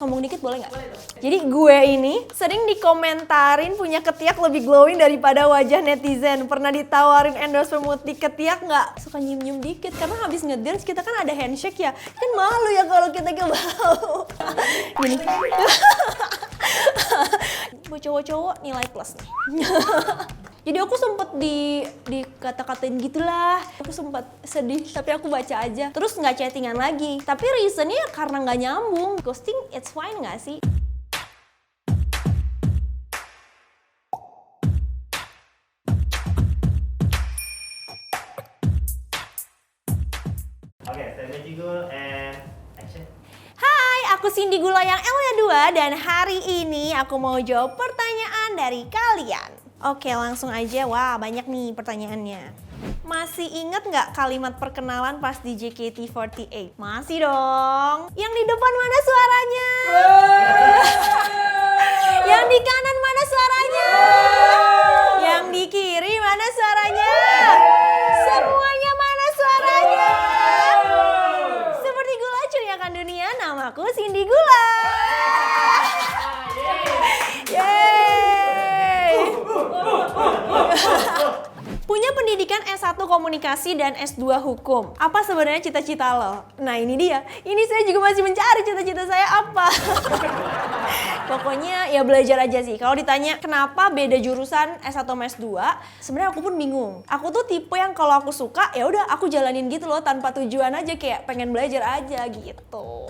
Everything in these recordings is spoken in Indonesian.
Ngomong dikit boleh nggak? Jadi gue ini sering dikomentarin punya ketiak lebih glowing daripada wajah netizen. Pernah ditawarin endorse pemutih ketiak nggak? Suka nyium-nyium dikit karena habis ngedance kita kan ada handshake ya. Kan malu ya kalau kita bau. Gini. Buat cowok-cowok nilai plus nih. Jadi aku sempet dikata-katain gitulah. Aku sempet sedih, tapi aku baca aja. Terus nggak chattingan lagi. Tapi reasonnya karena nggak nyambung. Ghosting it's fine nggak sih? Oke, saya Jigul and action. Hai, aku Cindy Gula yang L-nya 2 dan hari ini aku mau jawab pertanyaan dari kalian. Oke, langsung aja. Wah, banyak nih pertanyaannya. Masih inget nggak kalimat perkenalan pas di JKT48? Masih dong. Yang di depan mana suaranya? Yang di kanan mana suaranya? Yang di kiri mana suaranya? Semuanya mana suaranya? Seperti gula curiakan dunia, namaku Cindy Gula. Punya pendidikan S1 Komunikasi dan S2 Hukum. Apa sebenarnya cita-cita lo? Nah ini dia. Ini saya juga masih mencari cita-cita saya apa. Pokoknya ya belajar aja sih. Kalau ditanya kenapa beda jurusan S1 sama S2, sebenarnya aku pun bingung. Aku tuh tipe yang kalau aku suka ya udah aku jalanin gitu loh tanpa tujuan aja, kayak pengen belajar aja gitu.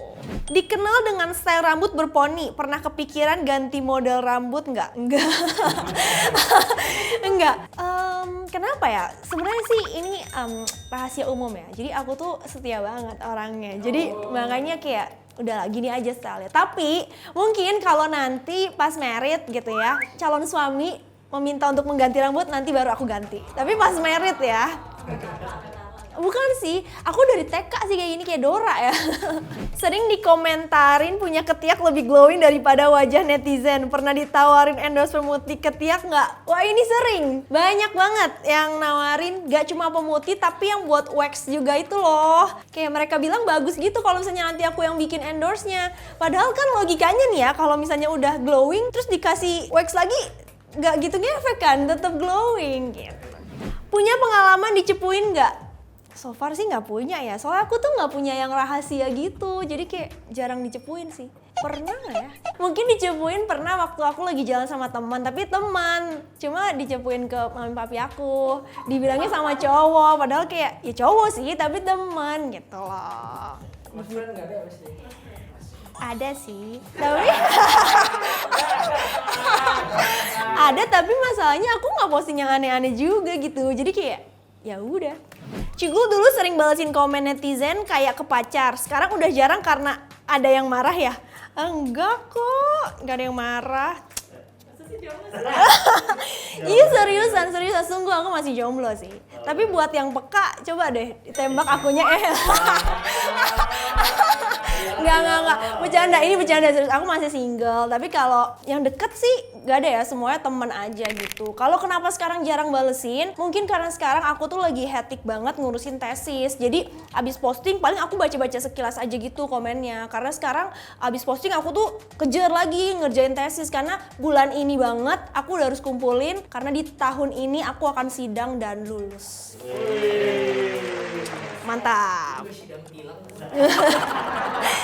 Dikenal dengan style rambut berponi, pernah kepikiran ganti model rambut nggak? Enggak. Enggak. Kenapa ya? Sebenarnya sih ini rahasia umum ya. Jadi aku tuh setia banget orangnya. Jadi makanya kayak udah gini aja style-nya. Tapi mungkin kalau nanti pas married gitu ya, calon suami meminta untuk mengganti rambut, nanti baru aku ganti. Tapi pas married ya. Bukan sih, aku dari TK sih kayak gini, kayak Dora ya. Sering dikomentarin punya ketiak lebih glowing daripada wajah netizen. Pernah ditawarin endorse pemutih ketiak nggak? Wah ini sering, banyak banget yang nawarin. Gak cuma pemutih tapi yang buat wax juga itu loh. Kayak mereka bilang bagus gitu kalau misalnya nanti aku yang bikin endorse-nya. Padahal kan logikanya nih ya, kalau misalnya udah glowing terus dikasih wax lagi, nggak gitu ngefek kan, tetap glowing gitu. Punya pengalaman dicepuin nggak? So far sih nggak punya ya, soalnya aku tuh nggak punya yang rahasia gitu, jadi kayak jarang dicepuin sih. Pernah nggak ya? Mungkin dicepuin pernah waktu aku lagi jalan sama teman, tapi teman cuma dicepuin ke mami papi aku, dibilangnya sama cowok, padahal kayak ya cowok sih tapi teman gitu loh. Mas friend nggak ada pasti. Ada sih, tapi ada tapi masalahnya aku nggak posting yang aneh-aneh juga gitu, jadi kayak ya udah. Cigul dulu sering balesin komen netizen kayak ke pacar. Sekarang udah jarang karena ada yang marah ya? Enggak kok, nggak ada yang marah. Iya seriusan, sungguh aku masih jomblo sih. Tapi buat yang peka, coba deh ditembak akunya Enggak, bercanda serius. Aku masih single, tapi kalau yang deket sih gak ada ya, semuanya temen aja gitu. Kalau kenapa sekarang jarang balesin, mungkin karena sekarang aku tuh lagi hectic banget ngurusin tesis. Jadi abis posting paling aku baca-baca sekilas aja gitu komennya. Karena sekarang abis posting aku tuh kejar lagi ngerjain tesis, karena bulan ini banget aku udah harus kumpulin, karena di tahun ini aku akan sidang dan lulus. Mantap.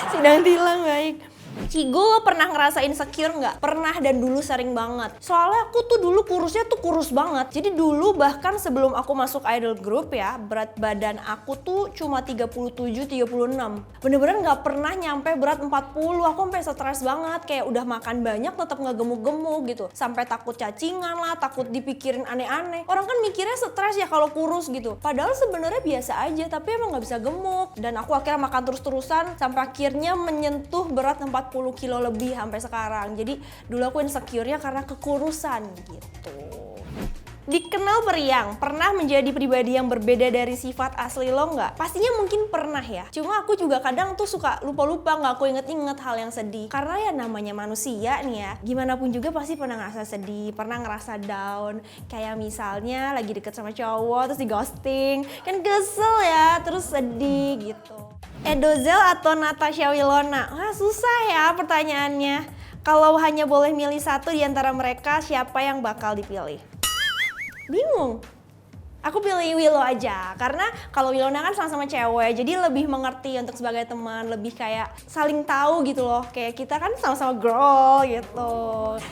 Sidang tilang baik. Cigul pernah ngerasain insecure nggak? Pernah dan dulu sering banget. Soalnya aku tuh dulu kurusnya tuh kurus banget. Jadi dulu bahkan sebelum aku masuk idol group ya, berat badan aku tuh cuma 37-36. Bener-bener nggak pernah nyampe berat 40. Aku sampai stres banget. Kayak udah makan banyak tetap nggak gemuk-gemuk gitu. Sampai takut cacingan lah, takut dipikirin aneh-aneh. Orang kan mikirnya stres ya kalau kurus gitu. Padahal sebenarnya biasa aja, tapi emang nggak bisa gemuk. Dan aku akhirnya makan terus-terusan sampai akhirnya menyentuh berat 40 kilo lebih sampai sekarang. Jadi dulu aku insecure-nya karena kekurusan gitu. Dikenal periang, pernah menjadi pribadi yang berbeda dari sifat asli lo nggak? Pastinya mungkin pernah ya. Cuma aku juga kadang tuh suka lupa-lupa, nggak aku inget-inget hal yang sedih. Karena ya namanya manusia nih ya, gimana pun juga pasti pernah ngerasa sedih, pernah ngerasa down. Kayak misalnya lagi deket sama cowok terus di ghosting, kan kesel ya, terus sedih gitu. Edozel atau Natasha Wilona? Wah, susah ya pertanyaannya. Kalau hanya boleh milih satu di antara mereka, siapa yang bakal dipilih? Bingung. Aku pilih Willow aja, karena kalau Wilona kan sama-sama cewek, jadi lebih mengerti untuk sebagai teman, lebih kayak saling tahu gitu loh. Kayak kita kan sama-sama girl gitu.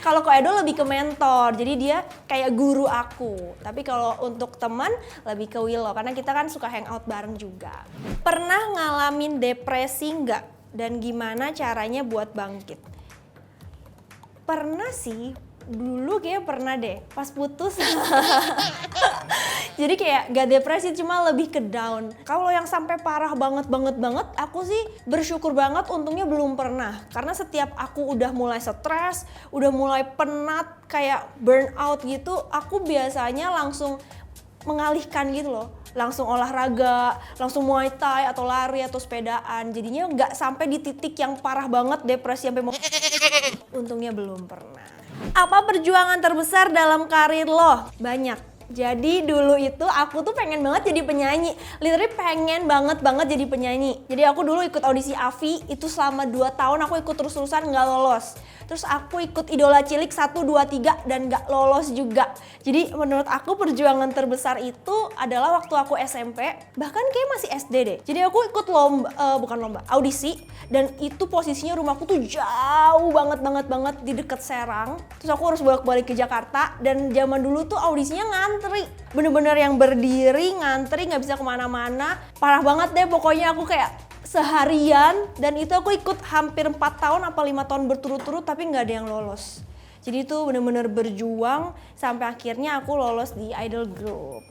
Kalau Ko Edo lebih ke mentor, jadi dia kayak guru aku. Tapi kalau untuk teman lebih ke Willow, karena kita kan suka hangout bareng juga. Pernah ngalamin depresi nggak? Dan gimana caranya buat bangkit? Pernah sih. Dulu kayak pernah deh, pas putus. Jadi kayak gak depresi, cuma lebih ke down. Kalau yang sampai parah banget, aku sih bersyukur banget untungnya belum pernah. Karena setiap aku udah mulai stres, udah mulai penat, kayak burnout gitu, aku biasanya langsung mengalihkan gitu loh. Langsung olahraga, langsung muay thai atau lari atau sepedaan. Jadinya gak sampai di titik yang parah banget depresi sampai mau. Untungnya belum pernah. Apa perjuangan terbesar dalam karir lo? Banyak. Jadi dulu itu aku tuh pengen banget jadi penyanyi. Literally pengen banget jadi penyanyi. Jadi aku dulu ikut audisi AVI, itu selama 2 tahun aku ikut terus-terusan gak lolos. Terus aku ikut Idola Cilik 1, 2, 3 dan gak lolos juga. Jadi menurut aku perjuangan terbesar itu adalah waktu aku SMP, bahkan kayak masih SD deh. Jadi aku ikut audisi, dan itu posisinya rumahku tuh jauh banget di deket Serang. Terus aku harus bolak-balik ke Jakarta, dan zaman dulu tuh audisinya ngantri. Bener-bener yang berdiri, ngantri, gak bisa kemana-mana. Parah banget deh pokoknya, aku kayak seharian, dan itu aku ikut hampir 4 tahun apa 5 tahun berturut-turut tapi nggak ada yang lolos. Jadi itu bener-bener berjuang sampai akhirnya aku lolos di idol group.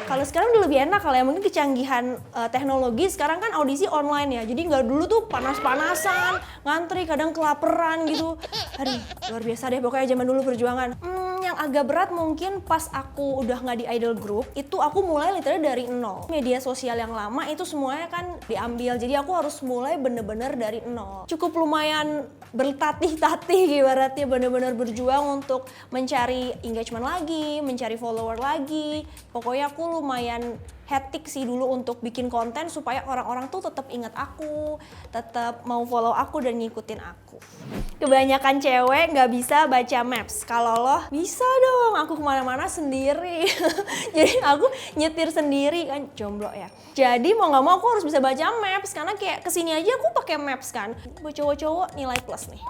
Kalau sekarang udah lebih enak kalau ya, mungkin kecanggihan teknologi sekarang kan audisi online ya. Jadi nggak dulu tuh panas-panasan, ngantri, kadang kelaparan gitu. Aduh, luar biasa deh pokoknya zaman dulu perjuangan. Yang agak berat mungkin pas aku udah nggak di idol group, itu aku mulai literally dari nol. Media sosial yang lama itu semuanya kan diambil, jadi aku harus mulai bener-bener dari nol. Cukup lumayan bertatih-tatih ibaratnya, bener-bener berjuang untuk mencari engagement lagi, mencari follower lagi. Pokoknya aku lumayan hectic sih dulu untuk bikin konten supaya orang-orang tuh tetap ingat aku, tetap mau follow aku dan ngikutin aku. Kebanyakan cewek nggak bisa baca maps. Kalau lo bisa dong, aku kemana-mana sendiri. Jadi aku nyetir sendiri kan, jomblo ya. Jadi mau nggak mau aku harus bisa baca maps, karena kayak kesini aja aku pakai maps kan. Buat cowok-cowok nilai plus nih.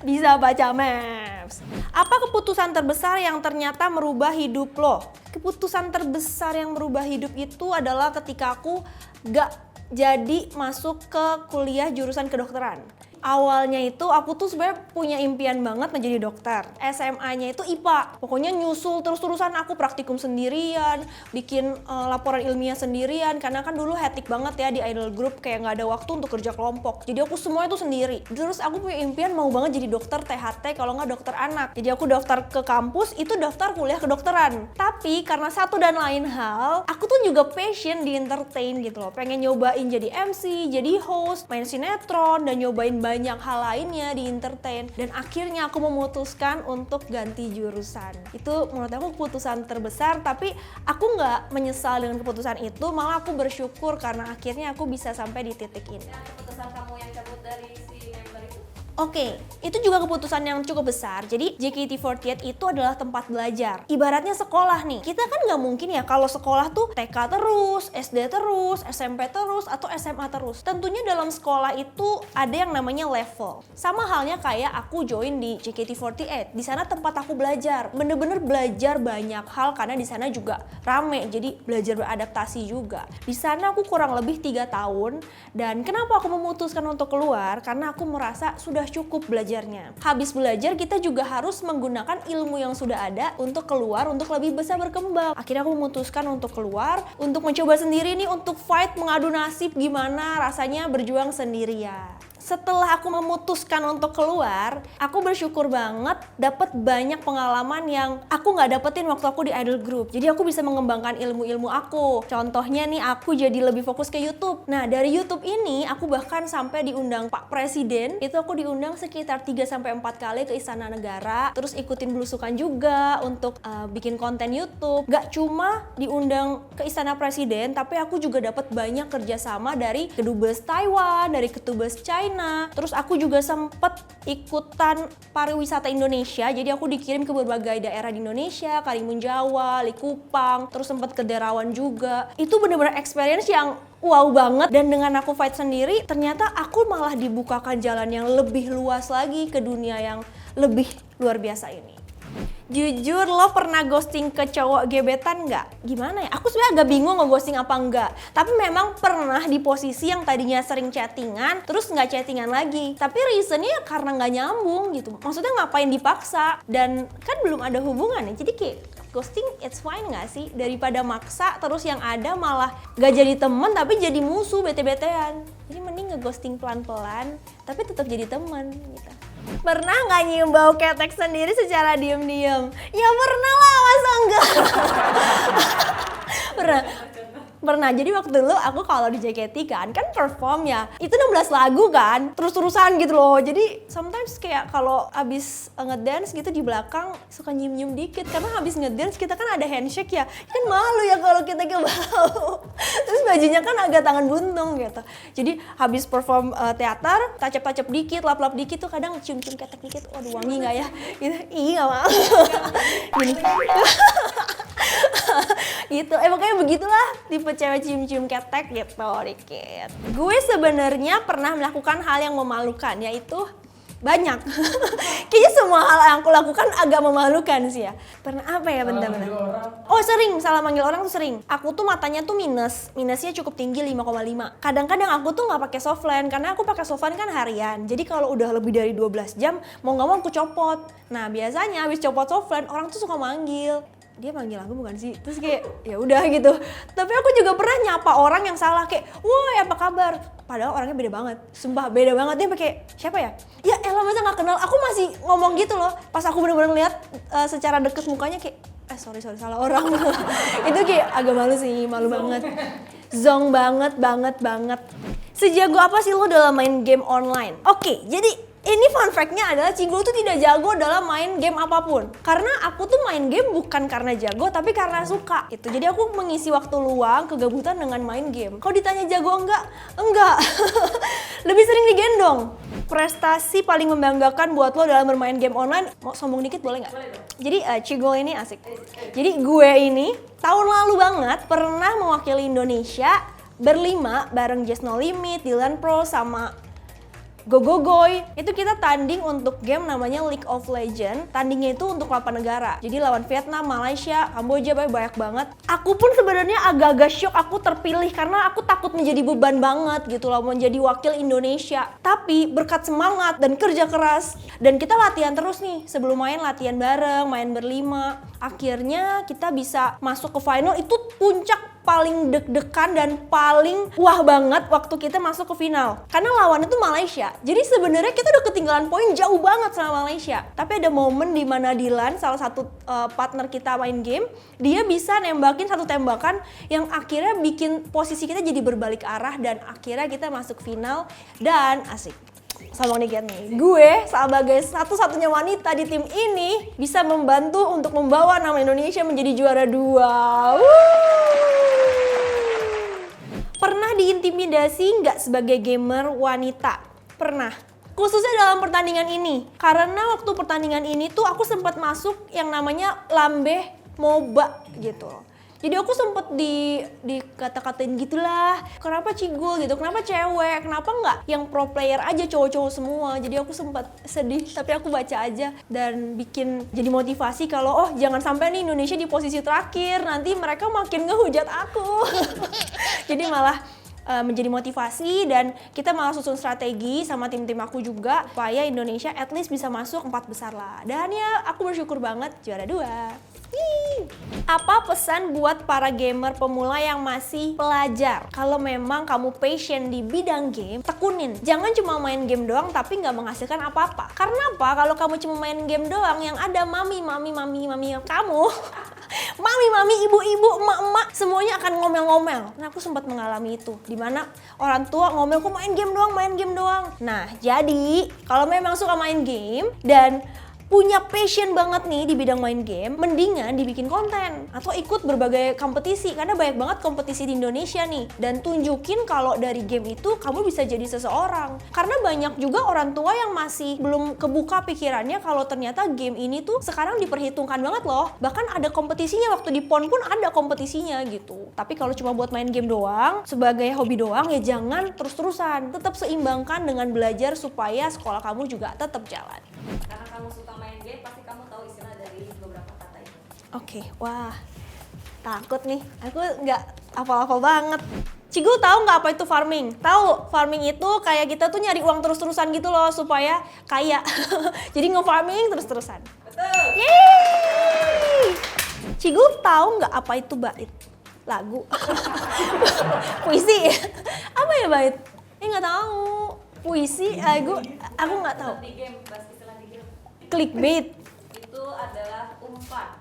Bisa baca maps. Apa keputusan terbesar yang ternyata merubah hidup lo? Keputusan terbesar yang merubah hidup itu adalah ketika aku gak jadi masuk ke kuliah jurusan kedokteran. Awalnya itu aku tuh sebenarnya punya impian banget menjadi dokter. SMA-nya itu IPA. Pokoknya nyusul terus-terusan, aku praktikum sendirian, bikin laporan ilmiah sendirian. Karena kan dulu hectic banget ya di idol group, kayak nggak ada waktu untuk kerja kelompok. Jadi aku semua itu sendiri. Terus aku punya impian mau banget jadi dokter THT, kalau nggak dokter anak. Jadi aku daftar ke kampus, itu daftar kuliah kedokteran. Tapi karena satu dan lain hal, aku tuh juga passion di entertain gitu loh. Pengen nyobain jadi MC, jadi host, main sinetron, dan nyobain banyak hal lainnya di entertain. Dan akhirnya aku memutuskan untuk ganti jurusan. Itu menurut aku keputusan terbesar, tapi aku nggak menyesal dengan keputusan itu, malah aku bersyukur karena akhirnya aku bisa sampai di titik ini. Dan keputusan kamu yang cabut dari si member itu? Oke, itu juga keputusan yang cukup besar. Jadi JKT48 itu adalah tempat belajar. Ibaratnya sekolah nih. Kita kan nggak mungkin ya kalau sekolah tuh TK terus, SD terus, SMP terus, atau SMA terus. Tentunya dalam sekolah itu ada yang namanya level. Sama halnya kayak aku join di JKT48. Di sana tempat aku belajar. Bener-bener belajar banyak hal karena di sana juga rame. Jadi belajar beradaptasi juga. Di sana aku kurang lebih 3 tahun. Dan kenapa aku memutuskan untuk keluar? Karena aku merasa sudah cukup belajarnya. Habis belajar kita juga harus menggunakan ilmu yang sudah ada untuk keluar, untuk lebih bisa berkembang. Akhirnya aku memutuskan untuk keluar, untuk mencoba sendiri nih, untuk fight, mengadu nasib gimana rasanya berjuang sendirian. setelah aku memutuskan untuk keluar, aku bersyukur banget dapat banyak pengalaman yang aku nggak dapetin waktu aku di idol group. Jadi aku bisa mengembangkan ilmu-ilmu aku. Contohnya nih, aku jadi lebih fokus ke YouTube. Nah, dari YouTube ini aku bahkan sampai diundang Pak Presiden. Itu aku diundang sekitar 3-4 kali ke Istana Negara. Terus ikutin belusukan juga untuk bikin konten YouTube. Gak cuma diundang ke Istana Presiden, tapi aku juga dapat banyak kerjasama dari kedubes Taiwan, dari kedubes China. Terus aku juga sempet ikutan pariwisata Indonesia. Jadi aku dikirim ke berbagai daerah di Indonesia, Karimun Jawa, Likupang, terus sempet ke Derawan juga. Itu bener-bener experience yang wow banget. Dan dengan aku fight sendiri, ternyata aku malah dibukakan jalan yang lebih luas lagi ke dunia yang lebih luar biasa ini. Jujur, lo pernah ghosting ke cowok gebetan nggak? Gimana ya? Aku sebenarnya agak bingung nge-ghosting apa enggak. Tapi memang pernah di posisi yang tadinya sering chattingan, terus nggak chattingan lagi. Tapi reasonnya karena nggak nyambung gitu. Maksudnya ngapain dipaksa? Dan kan belum ada hubungan ya. Jadi kayak ghosting it's fine nggak sih? Daripada maksa terus yang ada malah nggak jadi temen tapi jadi musuh, bete-betean. Jadi mending nge-ghosting pelan-pelan tapi tetap jadi temen gitu. Pernah nggak nyium bau ketek sendiri secara diem-diem? Ya pernah lah, masa enggak? Pernah, jadi waktu dulu aku kalau di JKT kan perform ya, itu 16 lagu kan, terus-terusan gitu loh. Jadi sometimes kayak kalau abis ngedance gitu di belakang suka nyium-nyium dikit. Karena habis ngedance kita kan ada handshake ya, kan malu ya kalau kita ke bau. Terus bajunya kan agak tangan buntung gitu. Jadi habis perform teater, tacap-tacap dikit, lap-lap dikit tuh kadang cium-cium ketek dikit. Waduh, wangi gak ya? Gitu. Ih, gak mau. Gini. Gitu, pokoknya begitulah tipe cewek cium-cium ketek gitu dikit. Gue sebenarnya pernah melakukan hal yang memalukan, yaitu banyak. Kayaknya semua hal yang aku lakukan agak memalukan sih ya. Pernah apa ya, bentar-bentar. Oh sering, salah manggil orang tuh sering. Aku tuh matanya tuh minusnya cukup tinggi 5,5. Kadang-kadang aku tuh nggak pakai softline karena aku pakai softline kan harian. Jadi kalau udah lebih dari 12 jam mau nggak mau aku copot. Nah biasanya habis copot softline orang tuh suka manggil. Dia manggil aku bukan sih, terus kayak ya udah gitu. Tapi aku juga pernah nyapa orang yang salah kayak, woi apa kabar? Padahal orangnya beda banget, sumpah beda banget. Dia pakai siapa ya? Ya elah masa nggak kenal. Aku masih ngomong gitu loh. Pas aku bener-bener lihat secara deket mukanya kayak, sorry salah orang. Itu kayak agak malu sih, malu banget. Zong banget. Sejago apa sih lo dalam main game online? Oke, jadi ini fun fact-nya adalah Cigul tuh tidak jago dalam main game apapun. Karena aku tuh main game bukan karena jago, tapi karena suka. Gitu. Jadi aku mengisi waktu luang, kegabutan dengan main game. Kalau ditanya jago enggak? Enggak. Lebih sering digendong. Prestasi paling membanggakan buat lo dalam bermain game online, mau sombong dikit boleh nggak? Jadi Cigul ini asik. Jadi gue ini tahun lalu banget pernah mewakili Indonesia berlima bareng Just No Limit, Dylan Pro, sama Gogogoy. Itu kita tanding untuk game namanya League of Legends. Tandingnya itu untuk 8 negara. Jadi lawan Vietnam, Malaysia, Kamboja, banyak banget. Aku pun sebenarnya agak-agak shock aku terpilih karena aku takut menjadi beban banget gitu loh menjadi wakil Indonesia. Tapi berkat semangat dan kerja keras dan kita latihan terus nih. Sebelum main latihan bareng, main berlima. Akhirnya kita bisa masuk ke final. Itu puncak paling deg-degan dan paling wah banget waktu kita masuk ke final. Karena lawannya tuh Malaysia. Jadi sebenarnya kita udah ketinggalan poin jauh banget sama Malaysia. Tapi ada momen di mana Dylan, salah satu partner kita main game, dia bisa nembakin satu tembakan yang akhirnya bikin posisi kita jadi berbalik arah dan akhirnya kita masuk final dan asik. Sama nih gue sebagai satu-satunya wanita di tim ini bisa membantu untuk membawa nama Indonesia menjadi juara 2. Pernah diintimidasi nggak sebagai gamer wanita? Pernah. Khususnya dalam pertandingan ini. Karena waktu pertandingan ini tuh aku sempat masuk yang namanya Lambe MOBA gitu. Jadi aku sempet dikata-katain gitulah, kenapa Cigul gitu, kenapa cewek, kenapa nggak yang pro player aja cowok-cowok semua. Jadi aku sempet sedih, tapi aku baca aja dan bikin jadi motivasi kalau oh jangan sampai nih Indonesia di posisi terakhir, nanti mereka makin ngehujat aku. Jadi malah menjadi motivasi dan kita malah susun strategi sama tim-tim aku juga supaya Indonesia at least bisa masuk 4 besar lah. Dan ya aku bersyukur banget juara 2. Apa pesan buat para gamer pemula yang masih pelajar? Kalau memang kamu passion di bidang game, tekunin. Jangan cuma main game doang tapi nggak menghasilkan apa-apa. Karena apa? Kalau kamu cuma main game doang yang ada mami kamu, mami, ibu-ibu, emak-emak, semuanya akan ngomel-ngomel. Nah, aku sempat mengalami itu. Dimana orang tua ngomel, kok main game doang. Nah, jadi kalau memang suka main game dan punya passion banget nih di bidang main game, mendingan dibikin konten atau ikut berbagai kompetisi karena banyak banget kompetisi di Indonesia nih, dan tunjukin kalau dari game itu kamu bisa jadi seseorang. Karena banyak juga orang tua yang masih belum kebuka pikirannya kalau ternyata game ini tuh sekarang diperhitungkan banget loh. Bahkan ada kompetisinya, waktu di PON pun ada kompetisinya gitu. Tapi kalau cuma buat main game doang, sebagai hobi doang ya jangan terus-terusan. Tetap seimbangkan dengan belajar supaya sekolah kamu juga tetap jalan. Karena kamu suka main game, pasti kamu tahu istilah dari beberapa kata itu. Oke, wah takut nih, aku nggak hafal-hafal banget. Cigu tahu nggak apa itu farming? Tahu, farming itu kayak kita tuh nyari uang terus-terusan gitu loh supaya kaya. Jadi nge-farming terus-terusan. Betul. Yeay! Cigu tahu nggak apa itu bait? Lagu. Puisi. Apa ya bait? Nggak tahu. Puisi, lagu, aku nggak tahu. Di game, bahas istilah di game. Clickbait. Itu adalah umpan.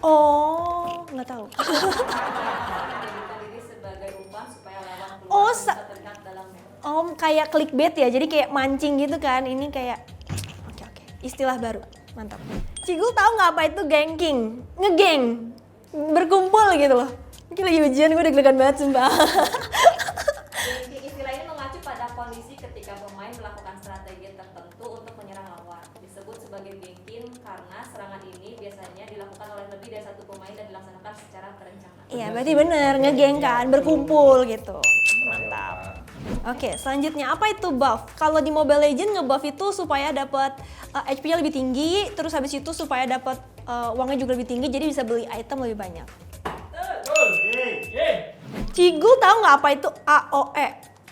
Oh, nggak tahu. Menjadikan diri sebagai umpan supaya lawan keluar Oh, bisa terdekat dalamnya. Oh, kayak clickbait ya, jadi kayak mancing gitu kan. Ini kayak, oke, istilah baru, mantap. Cigul tahu nggak apa itu ganking? Ngegeng, berkumpul gitu loh. Mungkin lagi ujian, gue deg-degan banget sumpah. Jadi istilah ini mengacu pada kondisi ketika pemain melakukan strategi tertentu untuk menyerang lawan. Disebut sebagai ganking karena serangan ini biasanya dilakukan oleh lebih dari satu pemain dan dilaksanakan secara terencana. Iya, berarti bener, ngegeng kan, berkumpul gitu. Mantap. Oke, selanjutnya apa itu buff? Kalau di Mobile Legends ngebuff itu supaya dapat HP-nya lebih tinggi, terus habis itu supaya dapat uangnya juga lebih tinggi, jadi bisa beli item lebih banyak. Cigul tahu nggak apa itu AOE?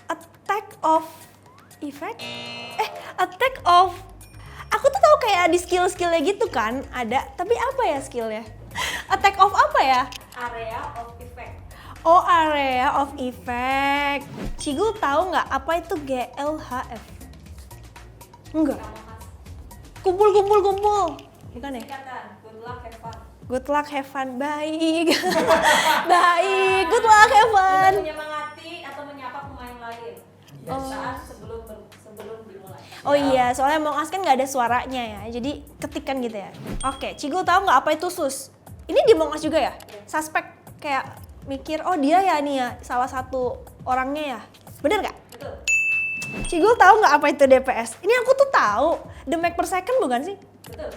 Attack of Effect? Attack of... Aku tuh tahu kayak di skill-skillnya gitu kan, ada. Tapi apa ya skillnya? Attack of apa ya? Area of effect. Oh, area of effect. Cigul tahu nggak apa itu GLHF? Enggak. Kamu khas. Kumpul. Bukan ya? Singkatan, good luck, have fun. Good luck, have fun. Baik. Baik. Good luck, have fun. Untuk menyemangati atau menyapa pemain lain. Saat sebelum dimulai. Oh iya, soalnya Among Us kan nggak ada suaranya ya, jadi ketikan gitu ya. Oke, Cigul tahu nggak apa itu sus? Ini di Among Us juga ya? Suspek kayak mikir, oh dia ya nih ya, salah satu orangnya ya. Bener nggak? Betul. Cigul tahu nggak apa itu DPS? Ini aku tuh tahu, the make per second bukan sih? Betul.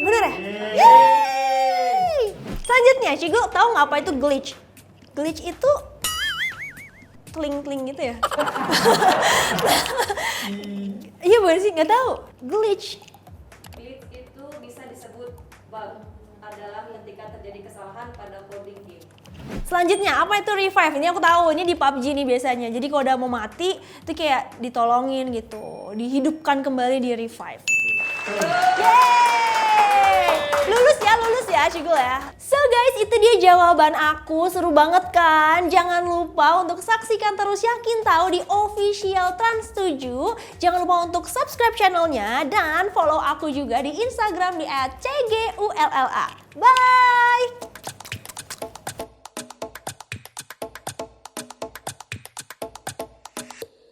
Bener ya? Yeay! Selanjutnya, Cigul tahu nggak apa itu glitch? Glitch itu kling gitu ya? Iya bukan sih? Nggak tahu. Glitch. Glitch itu bisa disebut bug adalah ketika terjadi kesalahan pada coding game. Selanjutnya, apa itu revive? Ini aku tahu, ini di PUBG nih biasanya. Jadi kalau udah mau mati, itu kayak ditolongin gitu. Dihidupkan kembali, di revive. Yeay! Lulus ya Cigul ya. So guys, itu dia jawaban aku. Seru banget kan? Jangan lupa untuk saksikan terus Yakin Tahu di official Trans 7. Jangan lupa untuk subscribe channelnya dan follow aku juga di Instagram di @cgulla. Bye!